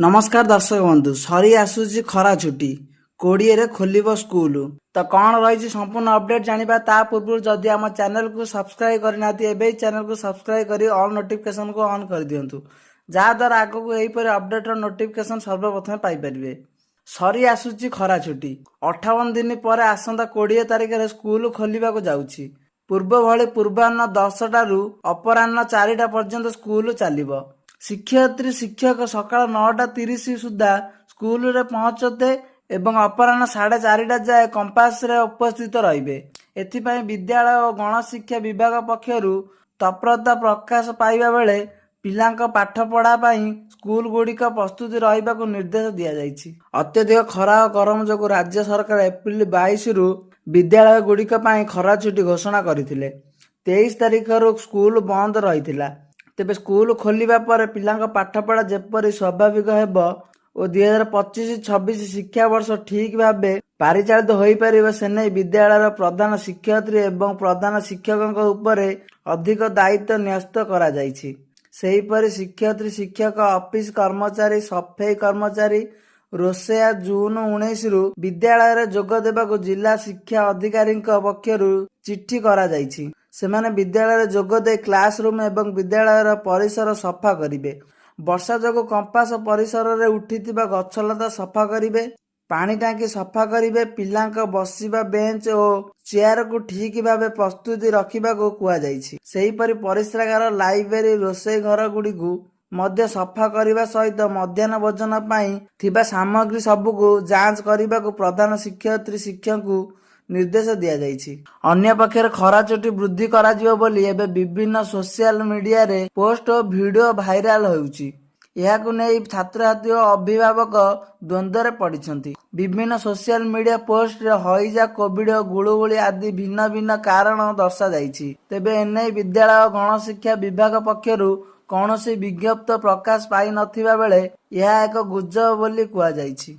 नमस्कार दर्शक बंधु सरी आसूची खरा छुट्टी 20 रे खोलिबो स्कूल तो कौन रही संपूर्ण अपडेट जानिबा ता पूर्व जदि आम चैनल को सब्सक्राइब करनाती एबे चैनल को सब्सक्राइब करी ऑल नोटिफिकेशन को ऑन कर दियंतु जहाँ द्वारा आगो को एहीपरि अपडेट रो नोटिफिकेशन सर्वप्रथम पाई परिबे। सरी आसूची खरा छुट्टी 58 दिन पर आसंता 20 तारिख रे स्कूल खोलिबाको जाउची। पूर्व भली पूर्वाह्न 10टा रु अपराह्न 4टा पर्यंत स्कूल चलिबो। शिक्षयित्री शिक्षक सकाळ 9:30 सुधा स्कूल रे पहुंचते एवं अपराह्न 4:30 जाए कंपास रे उपस्थित रहिबे। एथिपाई विद्यालय और गणशिक्षा विभाग पक्षरु तत्परता प्रकाश पाइबा बेले पिलांक पाठ पढ़ा पाई स्कूल गुड़िक प्रस्तुति रहिबाकु निर्देश दिया जाइछि। अत्यधिक खरा और गरम जोगु राज्य सरकार एप्रिल 22 रु विद्यालय गुड़िक पाई खरा छुट्टी घोषणा करथिले। 23 तारिख रु स्कूल बंद रहिथिला। तेबे स्कूल खोलिबा पर पिलांक पाठपढ़ा जेपरि स्वाभाविक हेबो और 2025-26 शिक्षा वर्ष ठीक भाव परिचालित होई परिबो सेनै विद्यालय प्रधान शिक्षयित्री एवं प्रधान शिक्षकक उपरे अधिक दायित्व न्यस्त करा जाइछि। सेहीपरि शिक्षयित्री शिक्षक ऑफिस कर्मचारी सफाई कर्मचारी रोसेया जून 19 रु विद्यालय रे जोग देबाकु जिला शिक्षा अधिकारी पक्षरु चिट्ठी करा जाइछि। सेमाने विद्यालय जोग दे क्लासरूम एवं विद्यालय परिसर सफा करिवे। वर्षा जोगु कंपास परिसर रे उठिथिबा गछलता सफा करिवे। पानी टांकी सफा करिवे। पिलांक बसिबा बेंच और चेयर को ठीक भावे प्रस्तुति रखिबा को कुआ जाइछि। सेहीपरि परिश्रागार लाइब्रेरी रोषेई घर गुडी को मध्य सफा करने सहित मध्याह्न भोजन पाई थिबा सामग्री सबको जांच करने को प्रधान शिक्षयित्री शिक्षक को निर्देश दिया जाइछि। अन्य पक्षर खरा छुट्टी वृद्धि करा जिवो बोली एबे विभिन्न सोशल मीडिया रे पोस्ट और वीडियो भाइराल होउछि। याकु नै छात्र छात्री और अभिभावक द्वंद्व रे पड़िछंती। विभिन्न सोशल मीडिया पोस्ट रे हईजा कोविड और गुळुगुळी आदि भिन्न भिन्न कारण दर्शा जाइछि। तेबे एनै विद्यालय और गणशिक्षा विभाग पक्षरु कौनसी विज्ञप्ति प्रकाश पाई नथिबा बेले यह एक गुजब बोली कुआ जाइछि।